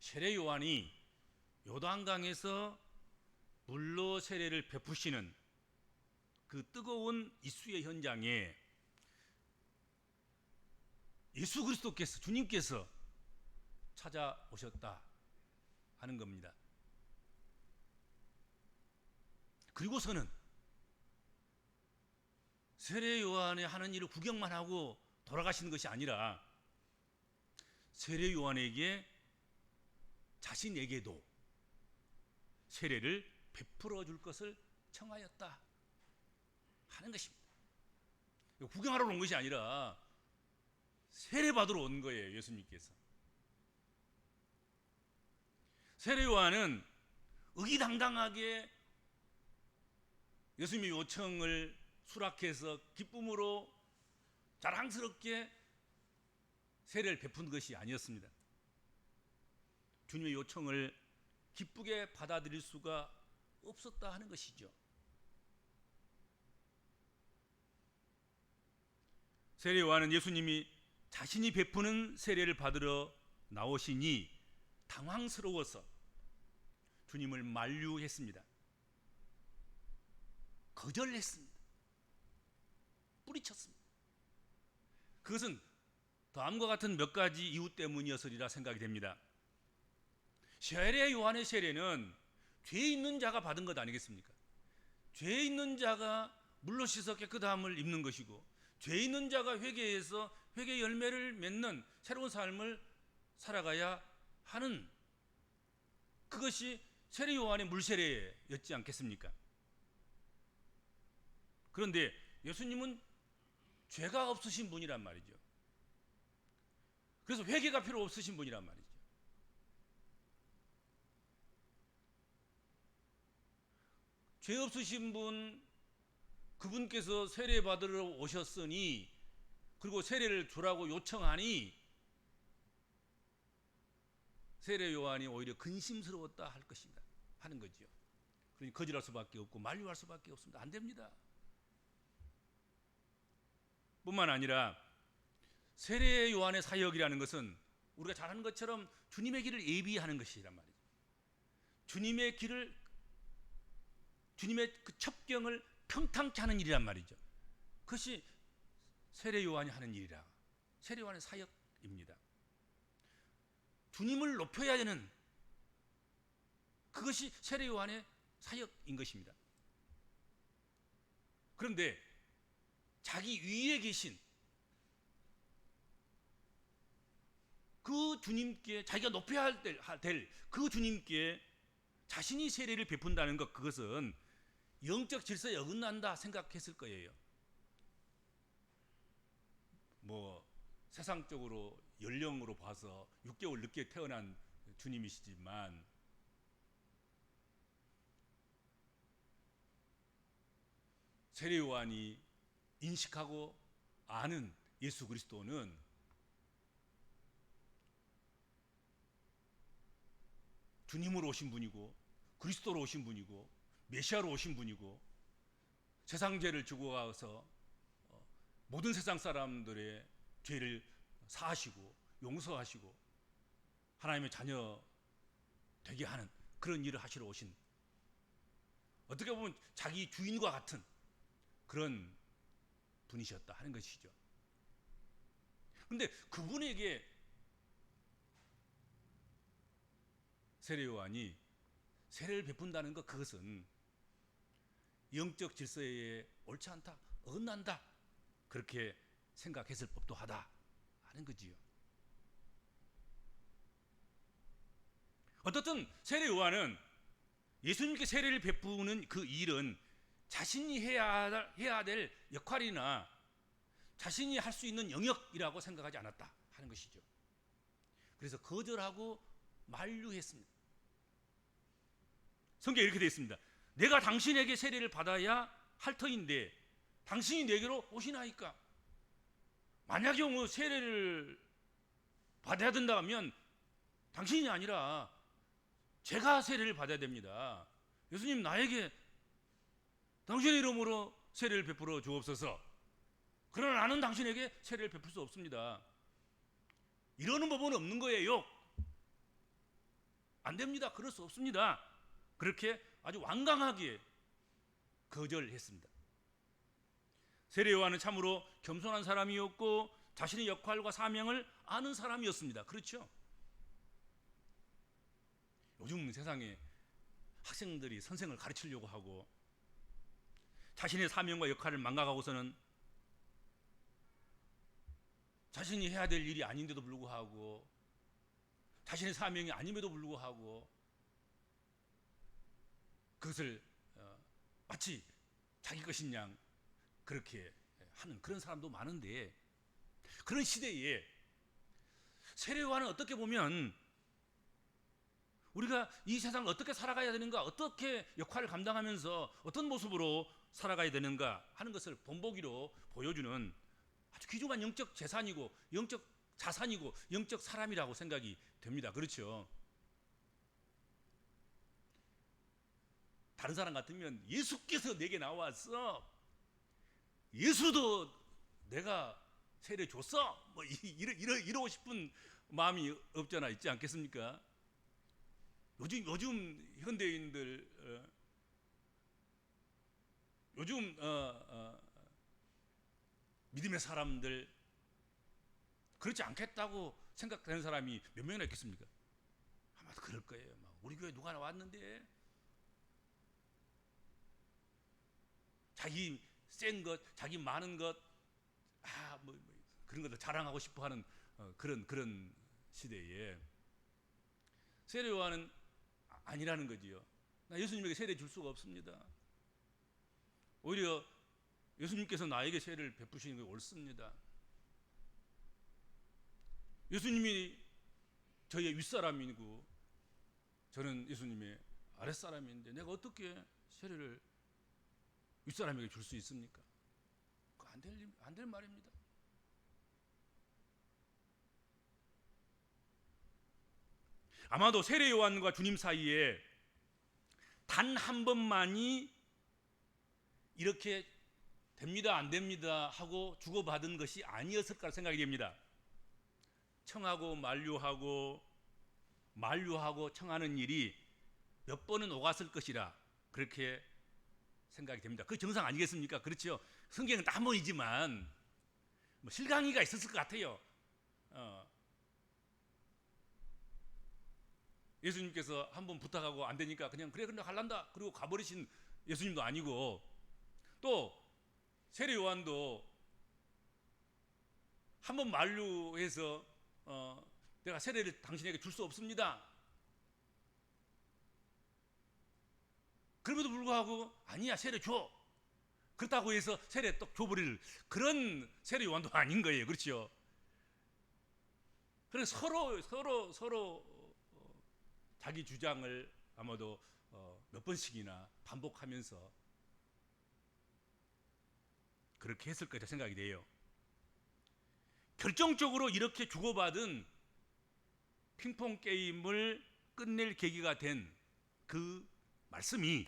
세례 요한이 요단강에서 물로 세례를 베푸시는 그 뜨거운 이수의 현장에 예수 그리스도께서, 주님께서 찾아오셨다 하는 겁니다. 그리고서는 세례 요한의 하는 일을 구경만 하고 돌아가시는 것이 아니라 세례 요한에게 자신에게도 세례를 베풀어 줄 것을 청하였다 하는 것입니다. 구경하러 온 것이 아니라 세례 받으러 온 거예요. 예수님께서. 세례 요한은 의기당당하게 예수님의 요청을 수락해서 기쁨으로 자랑스럽게 세례를 베푼 것이 아니었습니다. 주님의 요청을 기쁘게 받아들일 수가 없었다 하는 것이죠. 세례 요한은 예수님이 자신이 베푸는 세례를 받으러 나오시니 당황스러워서 주님을 만류했습니다. 거절했습니다. 뿌리쳤습니다. 그것은 다음과 같은 몇 가지 이유 때문이었으리라 생각이 됩니다. 세례 요한의 세례는 죄 있는 자가 받은 것 아니겠습니까? 죄 있는 자가 물로 씻어 깨끗함을 입는 것이고, 죄 있는 자가 회개해서 회개 열매를 맺는 새로운 삶을 살아가야 하는, 그것이 세례 요한의 물세례였지 않겠습니까? 그런데 예수님은 죄가 없으신 분이란 말이죠. 그래서 회개가 필요 없으신 분이란 말이죠. 죄 없으신 분, 그분께서 세례 받으러 오셨으니, 그리고 세례를 주라고 요청하니 세례 요한이 오히려 근심스러웠다 할 것입니다. 하는 거죠. 그러니 거절할 수밖에 없고 만류할 수밖에 없습니다. 안 됩니다. 뿐만 아니라 세례 요한의 사역이라는 것은 우리가 잘 아는 것처럼 주님의 길을 예비하는 것이란 말이죠. 주님의 길을, 주님의 그 첩경을 평탄케 하는 일이란 말이죠. 그것이 세례 요한이 하는 일이라, 세례 요한의 사역입니다. 주님을 높여야 되는, 그것이 세례 요한의 사역인 것입니다. 그런데 자기 위에 계신 그 주님께, 자기가 높여야 될 그 주님께 자신이 세례를 베푼다는 것, 그것은 영적 질서에 어긋난다 생각했을 거예요. 뭐 세상적으로 연령으로 봐서 6개월 늦게 태어난 주님이시지만 세례 요한이 인식하고 아는 예수 그리스도는 주님으로 오신 분이고, 그리스도로 오신 분이고, 메시아로 오신 분이고, 세상 죄를 지고 가서 모든 세상 사람들의 죄를 사하시고 용서하시고 하나님의 자녀 되게 하는 그런 일을 하시러 오신, 어떻게 보면 자기 주인과 같은 그런 분이셨다 하는 것이죠. 그런데 그분에게 세례 요한이 세례를 베푼다는 것, 그것은 영적 질서에 옳지 않다, 어긋난다, 그렇게 생각했을 법도 하다 하는 거지요. 어떻든 세례 요한은 예수님께 세례를 베푸는 그 일은 자신이 해야 될 역할이나 자신이 할 수 있는 영역이라고 생각하지 않았다 하는 것이죠. 그래서 거절하고 만류했습니다. 성경에 이렇게 되어 있습니다. 내가 당신에게 세례를 받아야 할 터인데 당신이 내게로 오시나이까? 만약에 뭐 세례를 받아야 된다 하면 당신이 아니라 제가 세례를 받아야 됩니다. 예수님, 나에게 당신의 이름으로 세례를 베풀어 주옵소서. 그러나 나는 당신에게 세례를 베풀 수 없습니다. 이러는 법은 없는 거예요. 안 됩니다. 그럴 수 없습니다. 그렇게 아주 완강하게 거절했습니다. 세례 요한은 참으로 겸손한 사람이었고 자신의 역할과 사명을 아는 사람이었습니다. 그렇죠? 요즘 세상에 학생들이 선생을 가르치려고 하고 자신의 사명과 역할을 망각하고서는 자신이 해야 될 일이 아닌데도 불구하고 자신의 사명이 아님에도 불구하고 그것을 마치 자기 것인 양 그렇게 하는 그런 사람도 많은데, 그런 시대에 세례 요한은 어떻게 보면 우리가 이 세상을 어떻게 살아가야 되는가, 어떻게 역할을 감당하면서 어떤 모습으로 살아가야 되는가 하는 것을 본보기로 보여주는 아주 귀중한 영적 재산이고 영적 자산이고 영적 사람이라고 생각이 됩니다. 그렇죠? 다른 사람 같으면 예수께서 내게 나와서 예수도 내가 세례 줬어 뭐 이러고 싶은 마음이 없잖아, 있지 않겠습니까? 요즘 현대인들 요즘 믿음의 사람들 그렇지 않겠다고 생각되는 사람이 몇 명이나 있겠습니까? 아마 그럴 거예요. 막 우리 교회 누가 왔는데 자기 센 것, 자기 많은 것, 뭐 그런 것들 자랑하고 싶어하는 그런 시대에 세례 요한은 아니라는 거지요. 나 예수님에게 세례 줄 수가 없습니다. 오히려 예수님께서 나에게 세례를 베푸시는 게 옳습니다. 예수님이 저의 윗사람이고 저는 예수님의 아랫사람인데 내가 어떻게 세례를 윗사람에게 줄 수 있습니까? 안 될 말입니다. 아마도 세례 요한과 주님 사이에 단 한 번만이 이렇게 됩니다 안 됩니다 하고 주고받은 것이 아니었을까 생각이 됩니다. 청하고 만류하고 청하는 일이 몇 번은 오갔을 것이라 그렇게 생각이 됩니다. 그 정상 아니겠습니까? 그렇죠? 성경은 한 번이지만 뭐 실강이가 있었을 것 같아요. 예수님께서 한 번 부탁하고 안 되니까 그냥 그래 갈란다 그리고 가버리신 예수님도 아니고, 또 세례 요한도 한 번 만류해서 내가 세례를 당신에게 줄 수 없습니다. 그럼에도 불구하고 아니야 세례 줘. 그렇다고 해서 세례 또 줘버릴 그런 세례 요한도 아닌 거예요. 그렇죠? 그래서 서로 자기 주장을 아마도 몇 번씩이나 반복하면서 그렇게 했을 거라 생각이 돼요. 결정적으로 이렇게 주고받은 핑퐁 게임을 끝낼 계기가 된 그 말씀이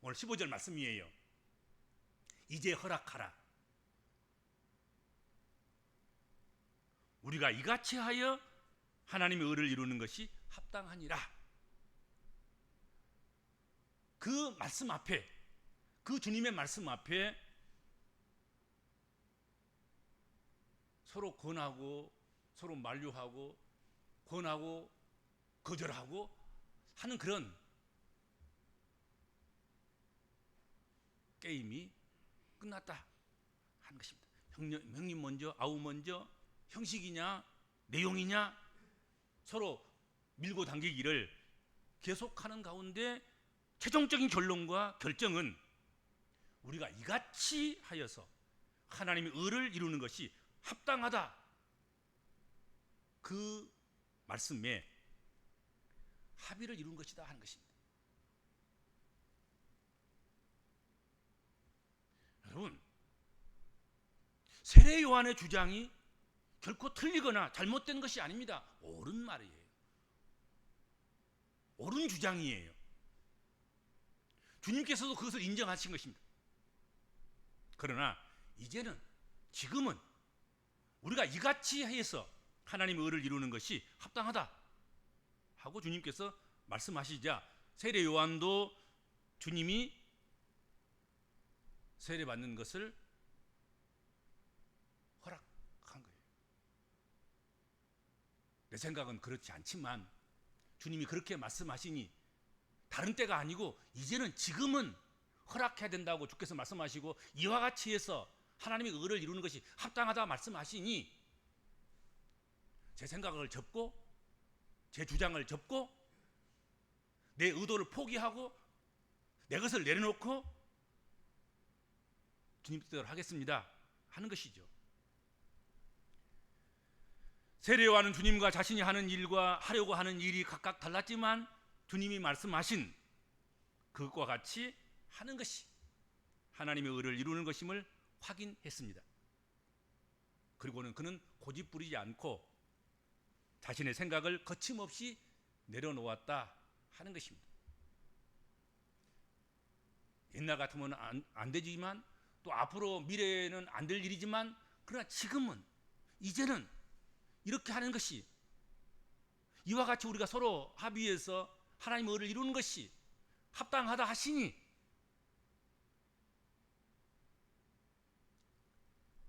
오늘 15절 말씀이에요. 이제 허락하라. 우리가 이같이 하여 하나님의 의를 이루는 것이 합당하니라. 그 말씀 앞에, 그 주님의 말씀 앞에 서로 권하고 서로 만류하고 권하고 거절하고 하는 그런 게임이 끝났다 하는 것입니다. 형님 먼저, 아우 먼저, 형식이냐 내용이냐 서로 밀고 당기기를 계속하는 가운데 최종적인 결론과 결정은 우리가 이같이 하여서 하나님의 의를 이루는 것이 합당하다, 그 말씀에 합의를 이룬 것이다 하는 것입니다. 여러분, 세례 요한의 주장이 결코 틀리거나 잘못된 것이 아닙니다. 옳은 말이에요. 옳은 주장이에요. 주님께서도 그것을 인정하신 것입니다. 그러나 이제는 지금은 우리가 이같이 해서 하나님의 의를 이루는 것이 합당하다 하고 주님께서 말씀하시자 세례 요한도 주님이 세례 받는 것을 허락한 거예요. 내 생각은 그렇지 않지만 주님이 그렇게 말씀하시니 다른 때가 아니고 이제는 지금은 허락해야 된다고 주께서 말씀하시고 이와 같이 해서 하나님의 의를 이루는 것이 합당하다 말씀하시니 제 생각을 접고 제 주장을 접고 내 의도를 포기하고 내 것을 내려놓고 주님 뜻대로 하겠습니다 하는 것이죠. 세례 요한은 주님과 자신이 하는 일과 하려고 하는 일이 각각 달랐지만 주님이 말씀하신 그것과 같이 하는 것이 하나님의 의를 이루는 것임을 확인했습니다. 그리고는 그는 고집 부리지 않고 자신의 생각을 거침없이 내려놓았다 하는 것입니다. 옛날 같으면 안 되지만 또 앞으로 미래에는 안 될 일이지만 그러나 지금은 이제는 이렇게 하는 것이 이와 같이 우리가 서로 합의해서 하나님의 의를 이루는 것이 합당하다 하시니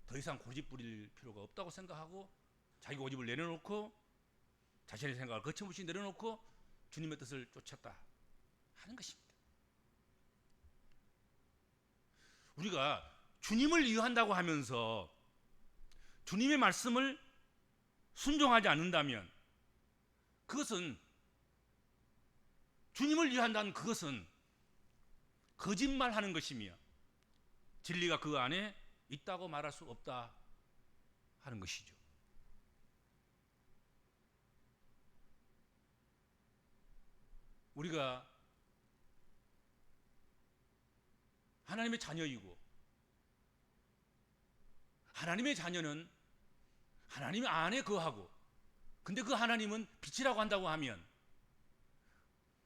더 이상 고집 부릴 필요가 없다고 생각하고 자기 고집을 내려놓고 자신의 생각을 거침없이 내려놓고 주님의 뜻을 쫓았다 하는 것입니다. 우리가 주님을 위한다고 하면서 주님의 말씀을 순종하지 않는다면 그것은 주님을 위한다는 그것은 거짓말하는 것이며 진리가 그 안에 있다고 말할 수 없다 하는 것이죠. 우리가 하나님의 자녀이고 하나님의 자녀는 하나님 안에 거하고 근데 그 하나님은 빛이라고 한다고 하면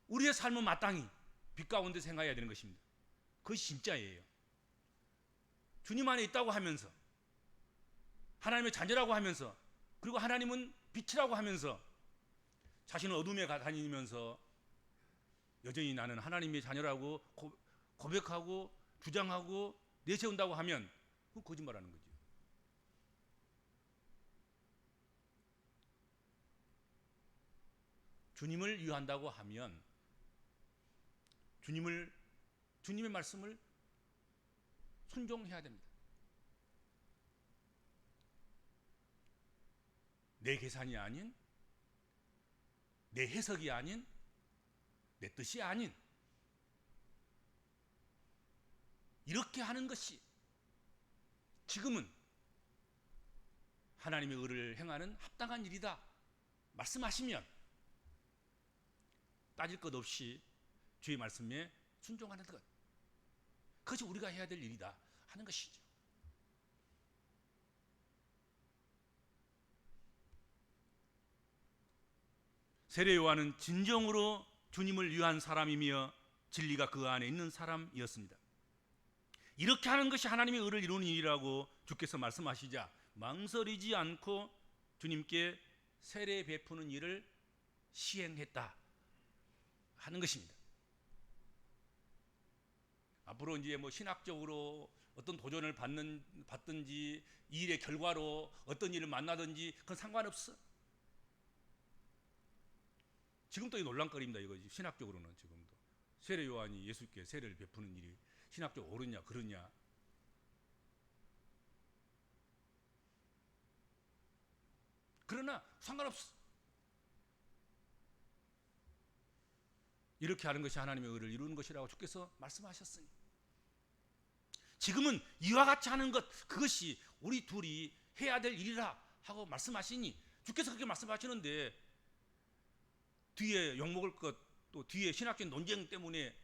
우리의 삶은 마땅히 빛 가운데 생각해야 되는 것입니다. 그것이 진짜예요. 주님 안에 있다고 하면서 하나님의 자녀라고 하면서 그리고 하나님은 빛이라고 하면서 자신은 어둠에 다니면서 여전히 나는 하나님의 자녀라고 고백하고 주장하고 내세운다고 하면 그건 거짓말하는 거죠. 주님을 위한다고 하면 주님의 말씀을 순종해야 됩니다. 내 계산이 아닌 내 해석이 아닌 내 뜻이 아닌 이렇게 하는 것이 지금은 하나님의 의를 행하는 합당한 일이다 말씀하시면 따질 것 없이 주의 말씀에 순종하는 것, 그것이 우리가 해야 될 일이다 하는 것이죠. 세례 요한은 진정으로 주님을 위한 사람이며 진리가 그 안에 있는 사람이었습니다. 이렇게 하는 것이 하나님의 의를 이루는 일이라고 주께서 말씀하시자 망설이지 않고 주님께 세례 베푸는 일을 시행했다 하는 것입니다. 앞으로 이제 뭐 신학적으로 어떤 도전을 받든지 이 일의 결과로 어떤 일을 만나든지 그건 상관없어. 지금도 이 논란거리입니다. 이거 신학적으로는 지금도 세례 요한이 예수께 세례를 베푸는 일이 신학적으로 옳으냐 그러냐. 그러나 상관없어. 이렇게 하는 것이 하나님의 의를 이루는 것이라고 주께서 말씀하셨으니 지금은 이와 같이 하는 것 그것이 우리 둘이 해야 될 일이라 하고 말씀하시니 주께서 그렇게 말씀하시는데 뒤에 욕먹을 것 또 뒤에 신학적 논쟁 때문에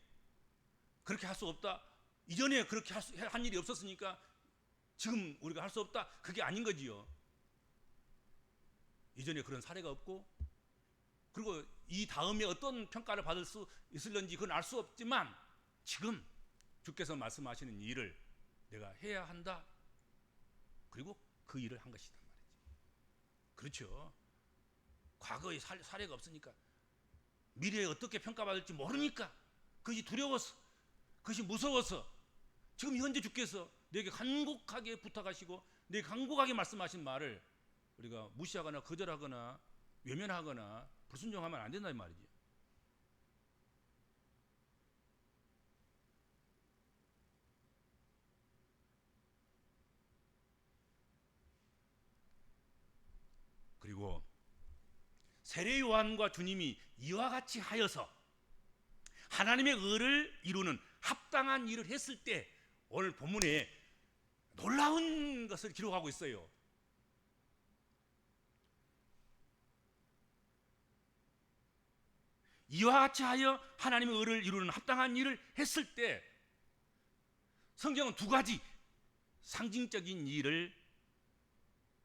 그렇게 할 수 없다. 이전에 그렇게 한 일이 없었으니까 지금 우리가 할 수 없다. 그게 아닌 거지요. 이전에 그런 사례가 없고 그리고 이 다음에 어떤 평가를 받을 수 있을런지 그건 알 수 없지만 지금 주께서 말씀하시는 일을 내가 해야 한다. 그리고 그 일을 한 것이단 말이지. 그렇죠. 과거에 사례가 없으니까 미래에 어떻게 평가받을지 모르니까, 그것이 두려워서, 그것이 무서워서 지금 현재 주께서 내게 간곡하게 부탁하시고 내게 간곡하게 말씀하신 말을 우리가 무시하거나 거절하거나 외면하거나 불순종하면 안 된다는 말이죠. 그리고 세례 요한과 주님이 이와 같이 하여서 하나님의 의를 이루는 합당한 일을 했을 때 오늘 본문에 놀라운 것을 기록하고 있어요. 이와 같이 하여 하나님의 의를 이루는 합당한 일을 했을 때 성경은 두 가지 상징적인 일을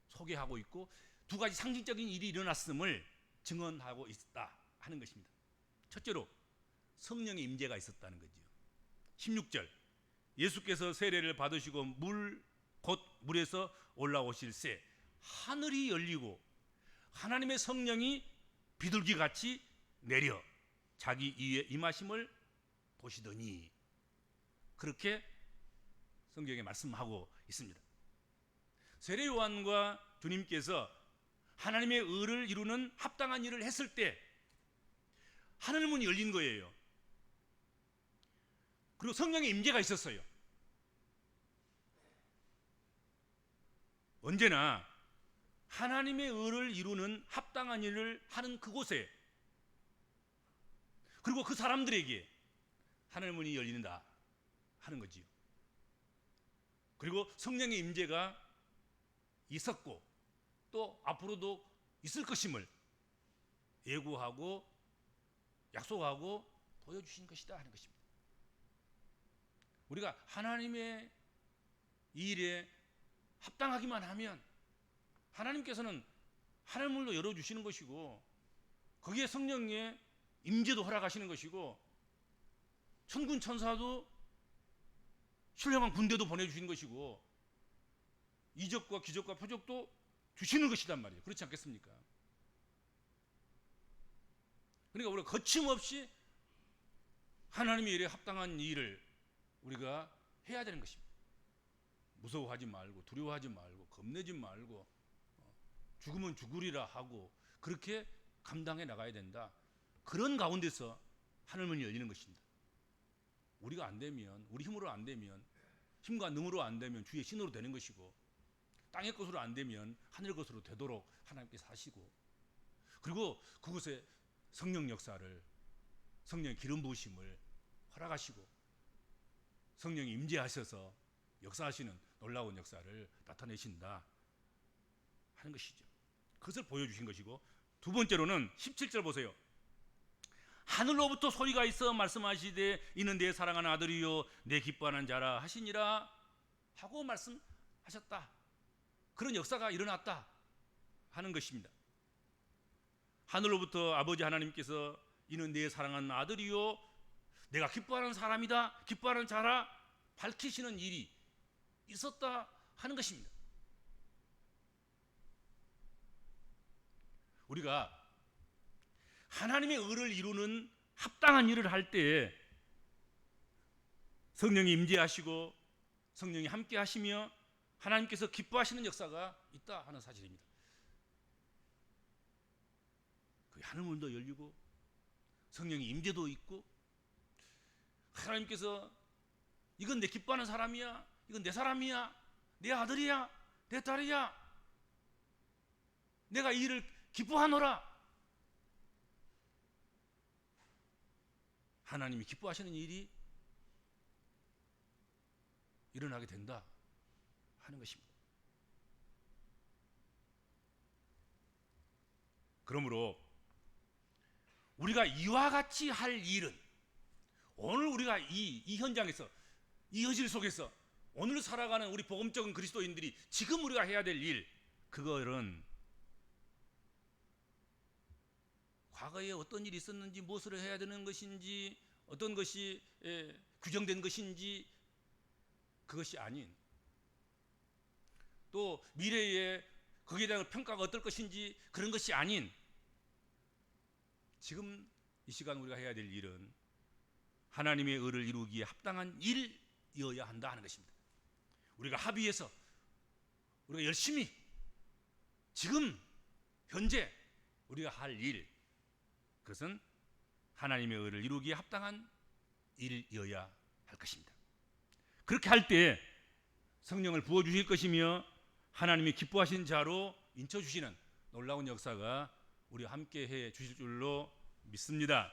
소개하고 있고 두 가지 상징적인 일이 일어났음을 증언하고 있다 하는 것입니다. 첫째로 성령의 임재가 있었다는 거죠. 16절 예수께서 세례를 받으시고 곧 물에서 올라오실새 하늘이 열리고 하나님의 성령이 비둘기같이 내려 자기 위에 임하심을 보시더니, 그렇게 성경에 말씀하고 있습니다. 세례 요한과 주님께서 하나님의 의를 이루는 합당한 일을 했을 때 하늘문이 열린 거예요. 그리고 성령의 임재가 있었어요. 언제나 하나님의 의를 이루는 합당한 일을 하는 그곳에, 그리고 그 사람들에게 하늘문이 열린다 하는 거지요. 그리고 성령의 임재가 있었고 또 앞으로도 있을 것임을 예고하고 약속하고 보여주신 것이다 하는 것입니다. 우리가 하나님의 일에 합당하기만 하면 하나님께서는 하늘문도 열어주시는 것이고 거기에 성령의 임재도 허락하시는 것이고 천군 천사도 훌륭한 군대도 보내주시는 것이고 이적과 기적과 표적도 주시는 것이란 말이에요. 그렇지 않겠습니까? 그러니까 우리가 거침없이 하나님의 일에 합당한 일을 우리가 해야 되는 것입니다. 무서워하지 말고 두려워하지 말고 겁내지 말고 죽으면 죽으리라 하고 그렇게 감당해 나가야 된다. 그런 가운데서 하늘문이 열리는 것입니다. 우리가 안 되면, 우리 힘으로 안 되면, 힘과 능으로 안 되면 주의 신으로 되는 것이고 땅의 것으로 안 되면 하늘 것으로 되도록 하나님께서 하시고, 그리고 그곳에 성령 역사를, 성령의 기름 부으심을 허락하시고 성령이 임재하셔서 역사하시는 놀라운 역사를 나타내신다 하는 것이죠. 그것을 보여주신 것이고, 두 번째로는 17절 보세요. 하늘로부터 소리가 있어 말씀하시되 이는 내 사랑하는 아들이요 내 기뻐하는 자라 하시니라 하고 말씀하셨다. 그런 역사가 일어났다 하는 것입니다. 하늘로부터 아버지 하나님께서 이는 내 사랑하는 아들이요 내가 기뻐하는 사람이다, 기뻐하는 자라 밝히시는 일이 있었다 하는 것입니다. 우리가 하나님의 의를 이루는 합당한 일을 할 때에 성령이 임재하시고 성령이 함께 하시며 하나님께서 기뻐하시는 역사가 있다 하는 사실입니다. 그 하늘문도 열리고 성령의 임재도 있고 하나님께서 이건 내 기뻐하는 사람이야, 이건 내 사람이야, 내 아들이야, 내 딸이야, 내가 이 일을 기뻐하노라. 하나님이 기뻐하시는 일이 일어나게 된다 하는 것입니다. 그러므로 우리가 이와 같이 할 일은 오늘 우리가 이 현장에서, 이 현실 속에서 오늘 살아가는 우리 복음적인 그리스도인들이 지금 우리가 해야 될 일, 그거는 과거에 어떤 일이 있었는지, 무엇을 해야 되는 것인지, 어떤 것이 규정된 것인지, 그것이 아닌, 또 미래에 거기에 대한 평가가 어떨 것인지 그런 것이 아닌, 지금 이 시간 우리가 해야 될 일은 하나님의 의를 이루기에 합당한 일이어야 한다 하는 것입니다. 우리가 합의해서 우리가 열심히 지금 현재 우리가 할 일, 그것은 하나님의 의를 이루기에 합당한 일이어야 할 것입니다. 그렇게 할 때 성령을 부어주실 것이며 하나님이 기뻐하신 자로 인쳐주시는 놀라운 역사가 우리와 함께 해 주실 줄로 믿습니다.